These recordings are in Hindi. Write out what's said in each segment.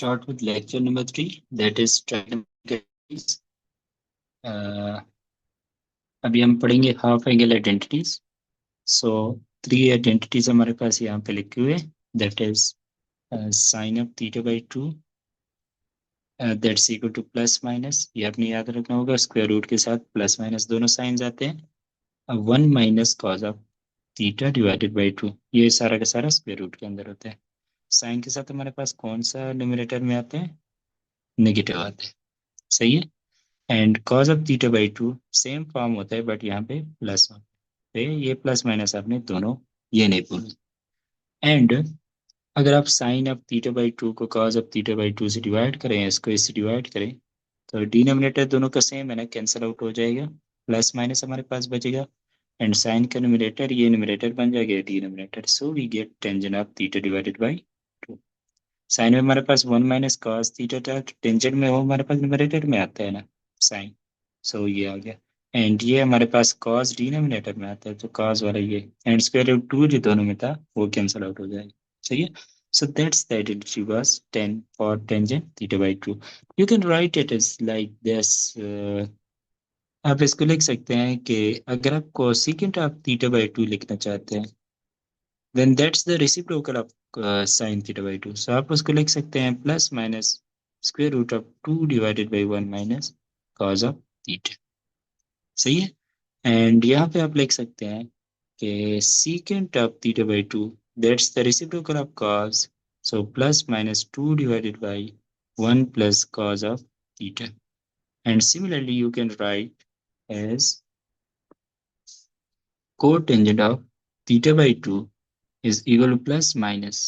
start with lecture number 3, that is trigonometry. Uh, अभी हम पढ़ेंगे हाफ एंगल आइडेंटिटीज. सो 3 आइडेंटिटीज हमारे पास यहाँ पे लिखे हुए, that is sine of theta by 2 that's equal to plus minus. ये आपने याद रखना होगा, स्क्वायर रूट के साथ प्लस माइनस दोनों साइंस आते हैं. अब 1 minus cos of theta divided by 2, ये सारा का सारा स्क्वायर रूट के अंदर होता है. साइन के साथ हमारे पास कौन सा न्यूमरेटर में आते हैं? नेगेटिव आते हैं. सही है. And cause of theta by 2 same form होता है, बट यहाँ पे प्लस होता है. ये प्लस माइनस आपने दोनों ये नहीं भूलना. एंड अगर आप साइन ऑफ थीटा बाई 2 को कॉज ऑफ थीटा बाई 2 से डिवाइड करें, इसको इससे डिवाइड करें, तो डिनोमिनेटर दोनों का सेम है ना, कैंसिल आउट हो जाएगा. प्लस माइनस हमारे पास बचेगा. एंड साइन का न्यूमरेटर ये न्यूमरेटर बन जाएगा denominator. So we get tangent of theta divided by 2. Sine में हमारे पास 1 माइनस कॉस थीटा था, टेंजेंट में वो हमारे पास न्यूमरेटर में आता है ना, साइन. सो ये आ गया. एंड ये हमारे पास कॉस डिनोमिनेटर में आता है, तो कॉस वाला ये एंड स्क्वायर रूट 2 जो दोनों में था वो कैंसिल आउट हो जाएगा. सही है. So that's the identity was 10 for tangent theta by 2. You can write it as like this. आप इसको लिख सकते हैं कि अगर आप cosecant ऑफ थीटा बाई 2 लिखना चाहते हैं, then that's the reciprocal of sin theta by 2. So आप उसको लिख सकते हैं plus minus square root of 2 divided by 1 minus cos of theta. सही है. एंड यहाँ पे आप लिख सकते हैं कि secant of theta by 2, that's the reciprocal of cos. So plus minus 2 divided by 1 plus cos of theta. And similarly, you can write as cotangent of theta by 2 is equal to plus minus.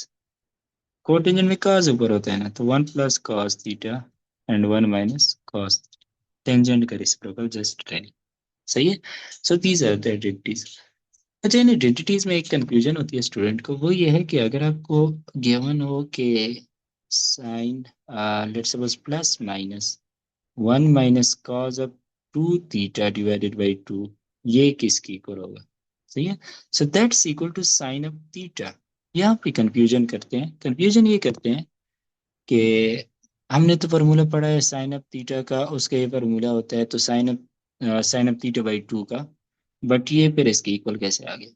Cotangent में cos ऊपर होता है ना, तो 1 plus cos theta and 1 minus cos. Tangent का रेसिप्रोकल जस्ट टेन. सही है. So these are the identities. अच्छा, इन आइडेंटिटीज में एक कंफ्यूजन होती है स्टूडेंट को, वो ये है कि अगर आपको गिवन हो कि sine let's suppose plus minus 1 minus cos of 2 theta divided by 2, ये किसकी इक्वल होगा? सही है. So that's equal to sine of theta. यहाँ पे कंफ्यूजन करते हैं. कंफ्यूजन ये करते हैं कि हमने तो फार्मूला पढ़ा है साइन ऑफ थीटा का, उसका ये फार्मूला होता है, तो साइन ऑफ थीटा बाई 2 का, बट ये फिर इसके इक्वल कैसे आ गया?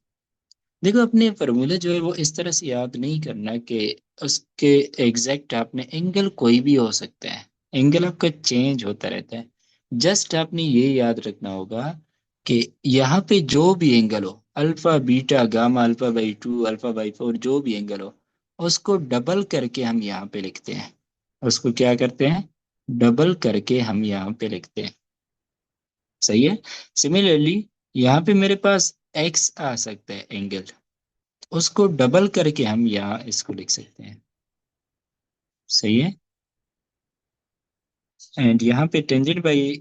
देखो, अपने फार्मूले जो है वो इस तरह से याद नहीं करना कि उसके एग्जैक्ट आपने एंगल कोई भी हो सकता है, एंगल आपका चेंज होता रहता है. जस्ट आपने ये याद रखना होगा कि यहाँ पे जो भी एंगल हो, alpha beta gamma alpha by 2 alpha by 4, जो भी एंगल हो, उसको डबल करके हम यहाँ पे लिखते हैं. उसको क्या करते हैं? डबल करके हम यहाँ पे लिखते हैं. सही है. सिमिलरली यहाँ पे मेरे पास एक्स आ सकता है एंगल, उसको डबल करके हम यहाँ इसको लिख सकते हैं. सही है. एंड यहाँ पे टेंजेंट बाई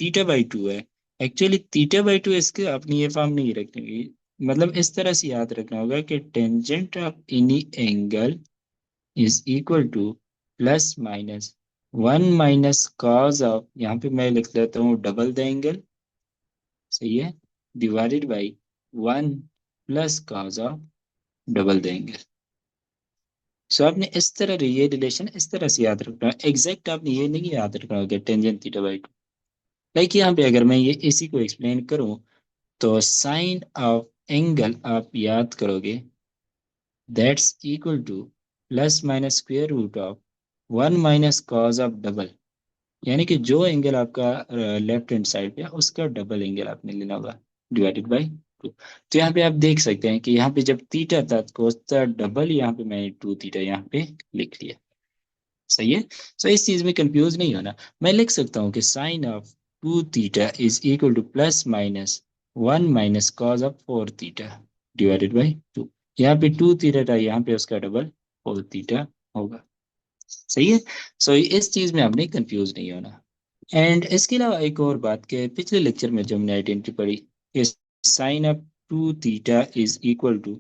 थीटा बाई 2 है. एक्चुअली थीटा बाई 2 इसके आपने ये फॉर्म नहीं रखनी, मतलब इस तरह से याद रखना होगा कि tangent of any angle is equal to plus minus 1 minus cos of, यहाँ पे मैं लिख देता हूँ डबल द एंगल. सही है. Divided by 1 plus cos of double the angle. So आपने इस तरह ये रिलेशन इस तरह से याद रखना है. एग्जैक्ट आपने ये नहीं याद रखना होगा टेंजेंट थीटा बाई 2. लाइक यहाँ पे अगर मैं ये इसी को एक्सप्लेन करूँ, तो साइन ऑफ एंगल आप याद करोगे, that's equal to plus minus square root of 1 minus cos of double. यानी कि जो एंगल आपका लेफ्ट हैंड साइड पे है, उसका डबल एंगल आपने लेना होगा डिवाइडेड बाई 2. तो यहाँ पे आप देख सकते हैं कि यहाँ पे जब थीटा था तो उसका डबल, यहाँ पे मैंने 2 थीटा यहाँ पे लिख लिया. सही है. सो इस चीज में कंफ्यूज नहीं होना. मैं लिख सकता हूँ कि sine of 2 theta is equal to plus minus 1 minus cos of 4 theta divided by 2. यहाँ पे 2 थीटा था, यहाँ पे उसका डबल 4 थीटा होगा. सही है. सो इस चीज में आपने कंफ्यूज नहीं होना. एंड इसके अलावा एक और बात के पिछले लेक्चर में जो हमने आइडेंटिटी पढ़ी, sine of 2 theta is equal to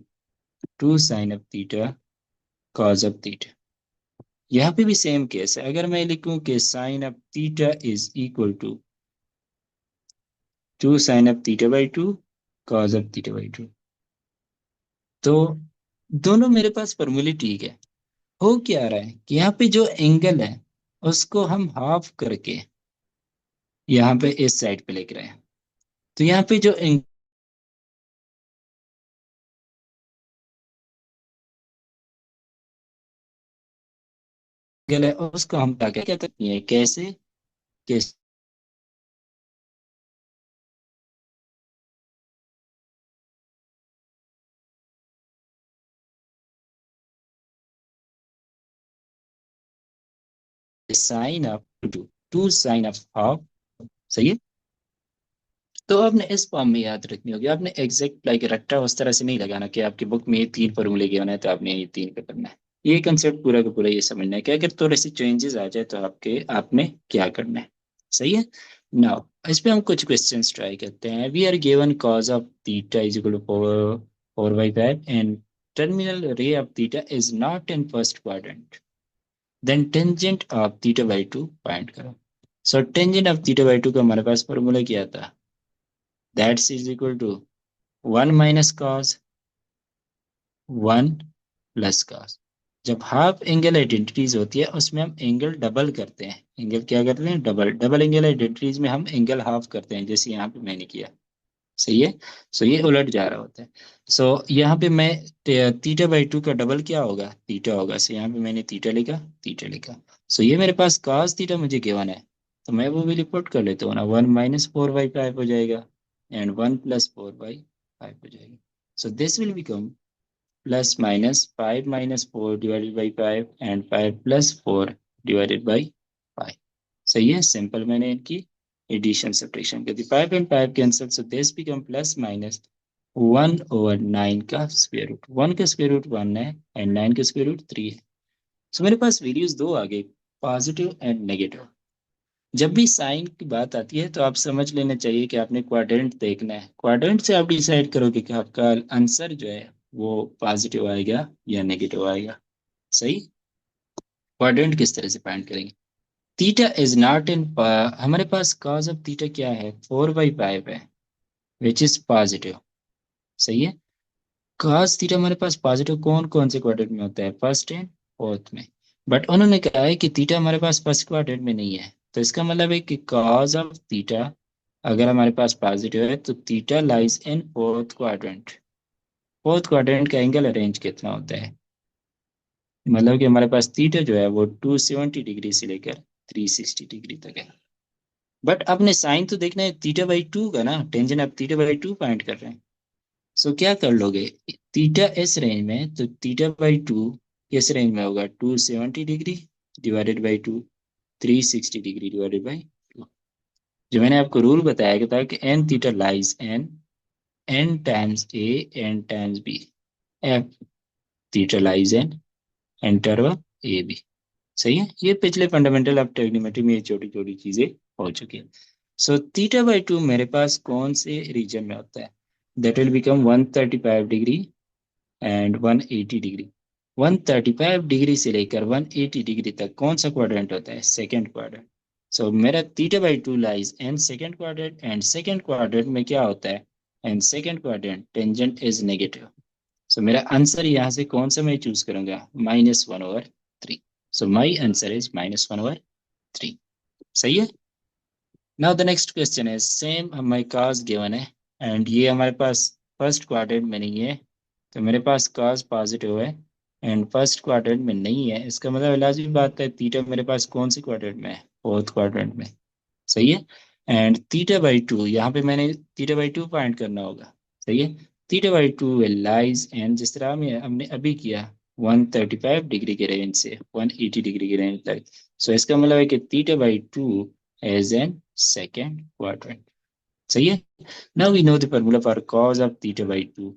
2 sine of theta cos of theta. यहाँ पे भी सेम केस है. अगर मैं लिखूं कि sine of theta is equal to 2 sine of theta by 2 cos of theta by 2, तो दोनों मेरे पास फॉर्मूले ठीक है. हो क्या रहा है कि यहाँ पे जो एंगल है उसको हम हाफ करके यहाँ पे इस साइड पे लिख रहे हैं। तो यहाँ पे जो एंगल है उसको हम क्या क्या कहते हैं, कैसे कैसे sine of two, two sine of half. सही है। तो आपने इस फॉर्म में याद रखनी होगी, आपने एग्जैक्ट लाइक रट्टा उस तरह से नहीं लगाना कि आपकी बुक में ये तीन फॉर्मूले के होना है तो आपने ये तीन पे करना है। ये कंसेप्ट पूरा का पूरा ये समझना है कि अगर थोड़े से चेंजेस आ जाए तो आपके आपने क्या करना है। सही है। नाउ इस पे हम कुछ क्वेश्चंस ट्राई करते हैं। We are given cos of theta is equal to 4/5 and terminal ray of theta is not in first quadrant, then tangent of theta by two find करो। So tangent of theta by two का हमारे पास फॉर्मूला क्या था, that's is equal to 1 minus cos 1 plus cos. जब हाफ एंगल आइडेंटिटीज होती है उसमें हम एंगल डबल करते हैं। एंगल क्या करते हैं, डबल। डबल एंगल आइडेंटिटीज में हम एंगल हाफ करते हैं, जैसे यहाँ पे मैंने किया। सही है। सो ये उलट जा रहा होता है। सो यहाँ पे मैं थीटा बाई टू का डबल क्या होगा, थीटा होगा। सो यहाँ पे मैंने थीटा लिखा, थीटा लिखा। सो ये मेरे पास cos थीटा मुझे गिवन है, तो मैं वो वैल्यू पुट कर लेता हूँ ना। 1 - 4/5 हो जाएगा एंड 1 + 4/5 हो जाएगा। So this will become plus minus 5 - 4 divided by 5 and 5 + 4 divided by 5। सही है। सिंपल मैंने इनकी एडिशन सब्ट्रैक्शन कर दी। 5 and 5 cancel, so this become plus minus 1/9 का स्क्वायर रूट। 1 का स्क्वायर रूट 1 है एंड 9 का स्क्वायर रूट 3 है। सो मेरे पास वैल्यूज दो आ गई, पॉजिटिव एंड नेगेटिव। जब भी साइन की बात आती है तो आप समझ लेना चाहिए कि आपने क्वाड्रेंट देखना है। क्वाड्रेंट से आप डिसाइड करोगे कि आपका आंसर जो है वो पॉजिटिव आएगा या नेगेटिव आएगा। सही। क्वाड्रेंट किस तरह से फाइंड करेंगे। थीटा इज नॉट इन, हमारे पास कॉज ऑफ थीटा क्या है, 4/5 है विच इज पॉजिटिव। सही है। कॉस थीटा हमारे पास पॉजिटिव कौन कौन से क्वाड्रेंट में होता है, फर्स्ट एंड फोर्थ में। बट उन्होंने कहा है कि थीटा हमारे पास फर्स्ट क्वाड्रेंट में नहीं है, तो इसका मतलब है कि कॉज ऑफ थीटा अगर हमारे पास पॉजिटिव है तो theta lies in fourth quadrant. Fourth quadrant का एंगल रेंज कितना होता है, मतलब कि हमारे पास थीटा जो है वो 270 डिग्री से लेकर 360 डिग्री तक है। बट अपने साइन तो देखना है थीटा बाई टू का ना, टेंजेंट आप थीटा बाई टू फाइंड कर रहे हैं। सो क्या कर लोगे, थीटा इस रेंज में तो थीटा बाई टू किस रेंज में होगा, 270 degree divided by two, 360 degree divided by two. जो मैंने आपको रूल बताया था कि N theta lies in, N times A N times B, if theta lies in interval A B. सही है। ये पिछले फंडामेंटल ऑफ ट्रिग्नोमेट्री में ये छोटी छोटी चीजें हो चुकी है। सो थीटा बाई टू मेरे पास कौन से रीजन में होता है, that will become 135 degree and 180 degree. 135 degree से लेकर 180 डिग्री तक कौन सा क्वाड्रेंट होता है, सेकेंड क्वाड्रेंट। सो मेरा theta by two lies in second quadrant and second quadrant में क्या होता है, and second quadrant tangent is negative. So मेरा आंसर यहाँ से कौन सा मैं चूज करूंगा, -1/3। सो माई आंसर इज -1/3। सही है। नाउ द नेक्स्ट क्वेश्चन है सेम, हमारे काज गिवन है एंड ये हमारे पास फर्स्ट क्वाड्रेंट में नहीं है, तो मेरे पास काज पॉजिटिव है एंड फर्स्ट क्वाड्रेंट में नहीं है। इसका मतलब लाजमी बात है थीटा मेरे पास कौन सी क्वाड्रेंट में है, फोर्थ क्वाड्रेंट में। सही है। एंड थीटा बाई टू, यहाँ पे मैंने थीटा बाई टू फाइंड करना होगा। सही है। Theta by two will lies and जिस तरह हमने अभी किया 135 डिग्री के रेंज से 180 डिग्री के रेंज तक। सो इसका मतलब है कि theta by two as in second quadrant. सही है। Now we know the formula for cos of theta by two,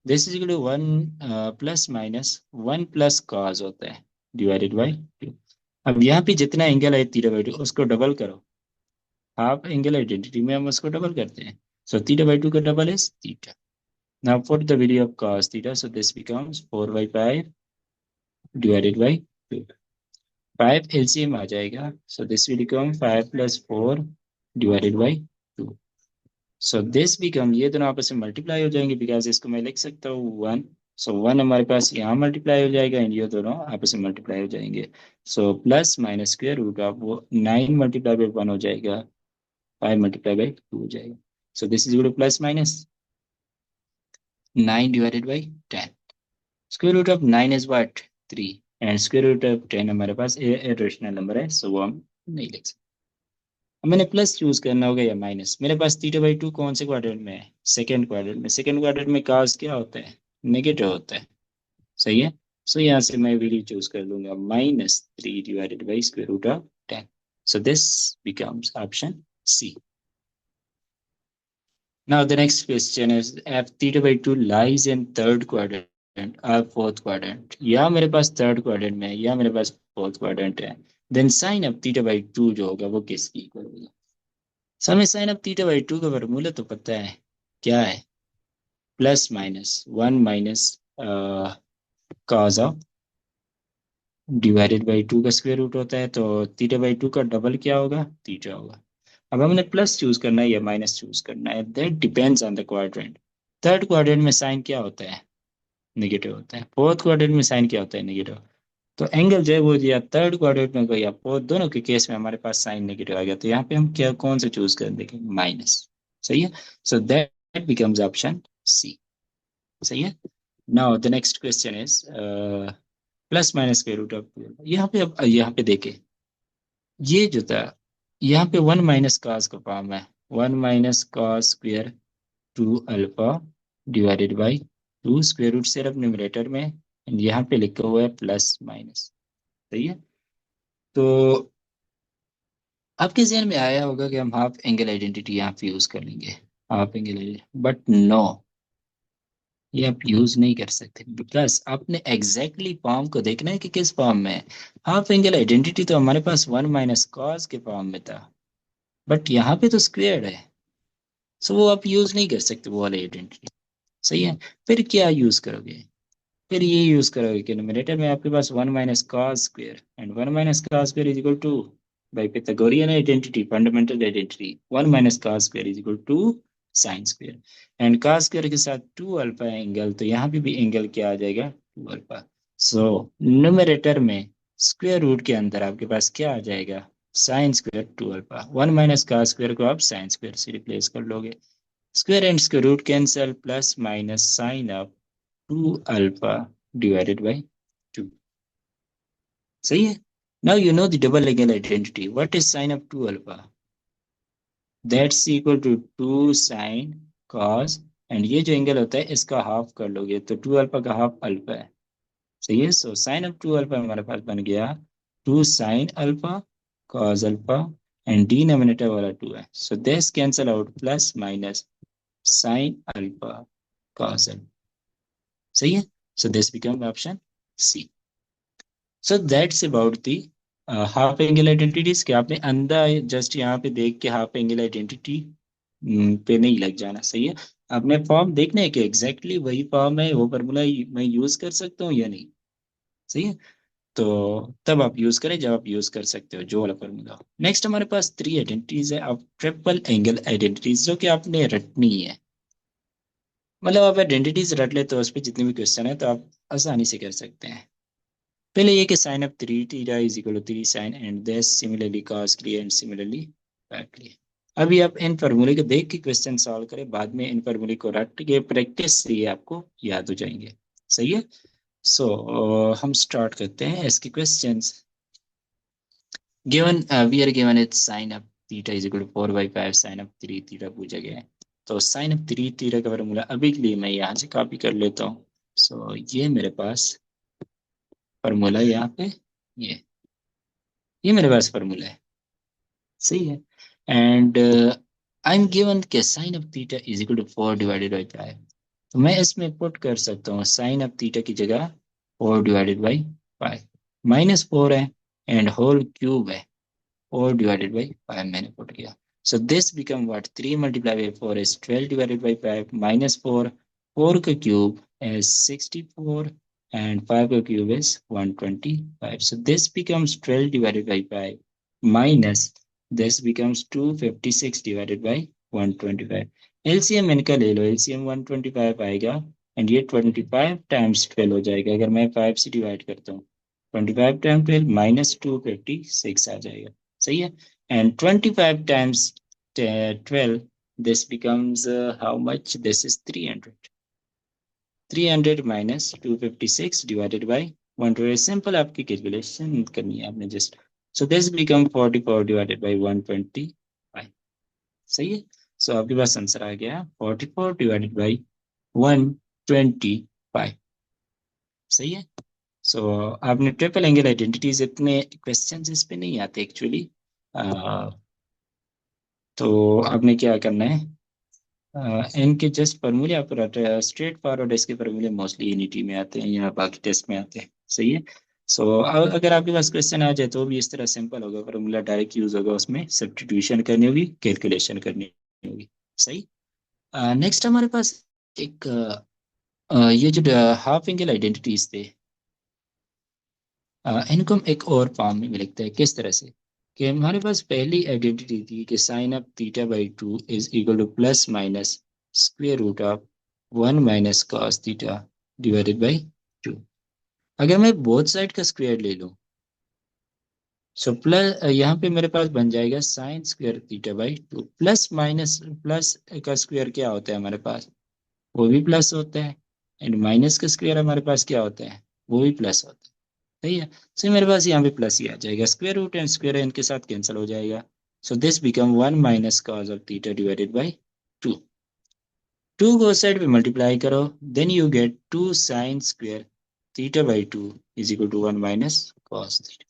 this is equal to 1 plus minus 1 + cos होता है डिवाइडेड बाई टू। अब यहाँ पे जितना एंगल है थीटा बाई टू उसको डबल करो, हाफ एंगल आइडेंटिटी में हम उसको डबल करते हैं। सो थीटा बाई टू का double is theta. Now put the value of cos theta, so this becomes 4/5 divided by two. 5 LCM आ जाएगा, so this will become 5 + 4 divided by two. So this become, ये दोनों आपस में मल्टीप्लाई हो जाएंगे बिकॉज इसको मैं लिख सकता हूँ 1, सो 1 हमारे पास यहाँ मल्टीप्लाई हो जाएगा एंड ये दोनों आपस में मल्टीप्लाई हो जाएंगे। So plus minus square root of वो 9 मल्टीप्लाई बाई 1 हो जाएगा, 5 मल्टीप्लाई बाई 2 हो जाएगा। So this is equal to plus minus 9 divided by 10। Square root of 9 is what 3 and square root of 10 हमारे पास इरेशनल नंबर है, सो वो हम नहीं लिख सकते। अब मैंने प्लस चूज करना होगा या माइनस। मेरे पास थीटा बाई 2 कौन से क्वाड्रेंट में है? सेकेंड क्वाड्रेंट में। सेकेंड क्वाड्रेंट में काज क्या होता है? नेगेटिव होता है, सही है। सो यहाँ से मैं वैल्यू चूज कर लूंगा -3 divided by square root of 10। So this becomes option C. Now the next question is f theta by 2 lies in third quadrant or fourth quadrant. या मेरे पास थर्ड क्वाड्रेंट में है या मेरे पास फोर्थ क्वाड्रेंट है। Then sine of theta by 2 जो होगा वो किसकी इक्वल होगा? सो हमें साइन ऑफ थीटा बाई 2 का फॉर्मूला तो पता है, क्या है? Plus minus 1 minus cos of divided by 2 का स्क्वायर रूट होता है, तो थीटा बाई 2 का डबल क्या होगा? थीटा होगा। अब हमने प्लस चूज करना है या माइनस चूज करना है, that depends on the quadrant. Third quadrant में साइन क्या होता है? नेगेटिव होता है। फोर्थ क्वाड्रेंट में साइन क्या होता है? नेगेटिव। तो एंगल जो है वो या थर्ड क्वाड्रेंट में या फोर्थ, दोनों के केस में हमारे पास साइन नेगेटिव आ गया, तो यहाँ पे हम क्या कौन से चूज कर देंगे? माइनस। सही है। So that becomes option C. सही है। Now the next question is plus minus के रूट ऑफ 12। यहाँ पे अब यहाँ पे देखे, ये जो था यहाँ पे 1 माइनस कॉस का फॉर्म है। 1 minus cos square 2 alpha divided by 2 square root सिर्फ न्यूमरेटर में, एंड यहाँ पे लिखा हुआ है प्लस माइनस। सही है। तो आपके जहन में आया होगा कि हम हाफ एंगल आइडेंटिटी यहाँ पे यूज कर लेंगे, half angle identity, but no, ये आप यूज नहीं कर सकते बिकॉज आपने एग्जैक्टली फॉर्म को देखना है कि किस फॉर्म में है। हाफ एंगल आइडेंटिटी तो हमारे पास 1 माइनस कॉस के फॉर्म में था, बट यहाँ पे तो स्क्वेयर्ड है, सो वो आप यूज नहीं कर सकते वो वाले आइडेंटिटी। सही है। फिर क्या यूज करोगे? फिर ये यूज करोगे कि न्यूमरेटर में आपके पास 1 minus cos square and 1 minus cos square is equal to, by pythagorean identity, fundamental identity, 1 minus cos square is equal to sine square, and cos square के साथ 2 अल्फा एंगल, तो यहाँ पे भी एंगल क्या आ जाएगा? 2 अल्फा। सो न्यूमरेटर में स्क्वायर रूट के अंदर आपके पास क्या आ जाएगा? Sine square 2 alpha. 1 minus cos square को आप साइन स्क्वायर से रिप्लेस कर लोगे, square and square root cancel, plus minus sine of 2 alpha divided by 2। सही है। Now you know the double angle identity. What is sine of 2 alpha? That's equal to 2 sine cos, and ये जो एंगल होता है इसका हाफ कर लोगे तो 2 अल्फा का हाफ अल्फा है। सही है। सो साइन ऑफ 2 अल्फा हमारे पास बन गया 2 sine alpha cos alpha, and denominator वाला 2 है, so this cancel out, plus minus sine alpha cos alpha. सही है। So this become option C. So that's about the half angle identities. कि आपने अंधा जस्ट यहाँ पे देख के हाफ एंगल आइडेंटिटी पे नहीं लग जाना। सही है। आपने फॉर्म देखना है कि एग्जैक्टली वही फॉर्म है, वो फार्मूला मैं यूज कर सकता हूँ या नहीं। सही है। तो तब आप यूज करें जब आप यूज कर सकते हो जो वाला फार्मूला। नेक्स्ट हमारे पास 3 आइडेंटिटीज है अब ट्रिपल एंगल आइडेंटिटीज, जो कि आपने रटनी है। मतलब आप आइडेंटिटीज रट ले तो उस पर जितने भी क्वेश्चन है तो आप आसानी से कर सकते हैं। पहले ये कि sine of 3 theta is equal to 3 sine and this similarly cos clear and similarly back clear. अभी आप इन फार्मूले को देख के क्वेश्चन सॉल्व करें, बाद में इन फार्मूले को रट के प्रैक्टिस से ये आपको याद हो जाएंगे। सही है। सो हम स्टार्ट करते हैं इसके questions. Given we are given it sine of theta is equal to 4/5 sine of 3 theta पूछा गया है। तो साइन ऑफ 3 थीटा का फार्मूला अभी के लिए मैं यहाँ से कॉपी कर लेता हूँ। सो ये मेरे पास फार्मूला यहाँ पे, ये मेरे पास फार्मूला है। सही है। एंड आई एम गिवन के sine of theta is equal to 4 divided by 5। तो मैं इसमें पुट कर सकता हूँ साइन ऑफ थीटा की जगह 4 डिवाइडेड बाई 5, -4 है एंड होल क्यूब है, 4 डिवाइडेड बाई 5 मैंने पुट किया। सो this become what 3 multiply by 4 is 12 divided by 5 -4, 4 का क्यूब is 64 and 5 का cube is 125. So this becomes 12 divided by 5 minus this becomes 256 divided by 125. LCM इनका ले लो, LCM 125 आएगा एंड ये 25 टाइम्स 12 हो जाएगा। अगर मैं 5 से डिवाइड करता हूँ, 25 टाइम्स 12 माइनस 256 आ जाएगा। सही है। And 25 times 12, this becomes how much? This is 300. 300 minus 256 divided by 120। Simple आपकी कैलकुलेशन करनी है आपने just. So this become 44 divided by 125। सही है। सो आपके पास आंसर आ गया 44 डिवाइडेड बाई 125। सही है। सो आपने ट्रिपल एंगल आइडेंटिटीज, इतने क्वेश्चंस इस पे नहीं आते एक्चुअली। तो आपने क्या करना है, इनके जस्ट फॉर्मूले आप स्ट्रेट फॉरवर्ड, इसके फॉर्मूले मोस्टली यूनिटी में आते हैं या बाकी टेस्ट में आते हैं। सही है। सो अगर आपके पास क्वेश्चन आ जाए तो भी इस तरह सिंपल होगा, फॉर्मूला डायरेक्ट यूज होगा, उसमें सब्स्टिट्यूशन करनी होगी, कैलकुलेशन करनी होगी। सही। नेक्स्ट हमारे पास एक ये जो हाफ एंगल आइडेंटिटीज थे, इनको हम एक और फॉर्म में लिखते हैं। किस तरह से कि हमारे पास पहली आइडेंटिटी थी कि sine of theta by 2 is equal to plus minus square root of 1 minus cos theta divided by 2। अगर मैं बोथ साइड का स्क्वेयर ले लूं, सो प्लस यहाँ पे मेरे पास बन जाएगा sine square theta by 2। Plus minus plus का स्क्वेयर क्या होता है हमारे पास, वो भी प्लस होता है। एंड माइनस का स्क्वेयर हमारे पास क्या होता है, वो भी प्लस होता है। सही है। सो मेरे पास यहाँ पे प्लस ही आ जाएगा, स्क्वायर रूट एंड स्क्वायर इनके साथ कैंसिल हो जाएगा। So this become 1 minus cos of theta divided by 2। 2 को साइड पे मल्टीप्लाई करो, then you get 2 sine square theta by 2 is equal to 1 minus cos theta.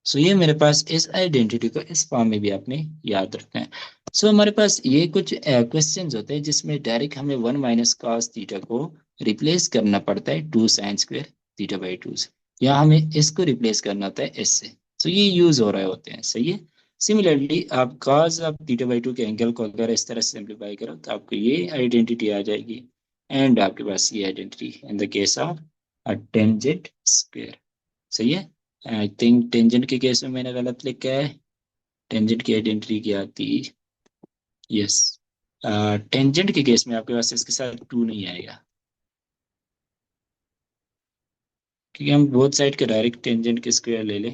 So ये मेरे पास इस आइडेंटिटी को इस फॉर्म में भी आपने याद रखना है। सो हमारे पास ये कुछ क्वेश्चंस होते हैं जिसमें डायरेक्ट हमें 1 माइनस कॉस थीटा को रिप्लेस करना पड़ता है 2 साइन स्क्वायर थीटा बाई 2 से, या हमें इसको रिप्लेस करना होता है इससे। सो ये यूज हो रहे होते हैं। सही है। सिमिलरली आप cos ऑफ थीटा बाई 2 के एंगल को अगर इस तरह से सिंप्लीफाई करो तो आपको ये आइडेंटिटी आ जाएगी। एंड आपके पास ये identity in the case of tangent square. सही है। आई थिंक टेंजेंट के केस में मैंने गलत लिखा है। टेंजेंट की आइडेंटिटी क्या थी, यस, टेंजेंट के केस में आपके पास इसके साथ 2 नहीं आएगा, क्योंकि हम बोथ साइड के डायरेक्ट टेंजेंट के स्क्वायर ले लें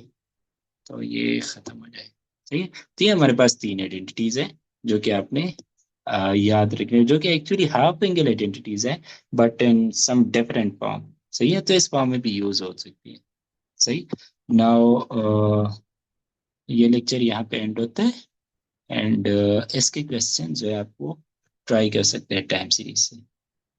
तो ये खत्म हो जाएगा। ठीक है। तो ये हमारे पास 3 आइडेंटिटीज है जो कि आपने याद रखनी है, जो कि एक्चुअली हाफ एंगल आइडेंटिटीज है, but in some different form. सही है। तो इस फॉर्म में भी यूज हो सकती है। सही। नाउ ये लेक्चर यहाँ पे एंड होता है। एंड इसके क्वेश्चन जो है आपको ट्राई कर सकते हैं टाइम सीरीज से।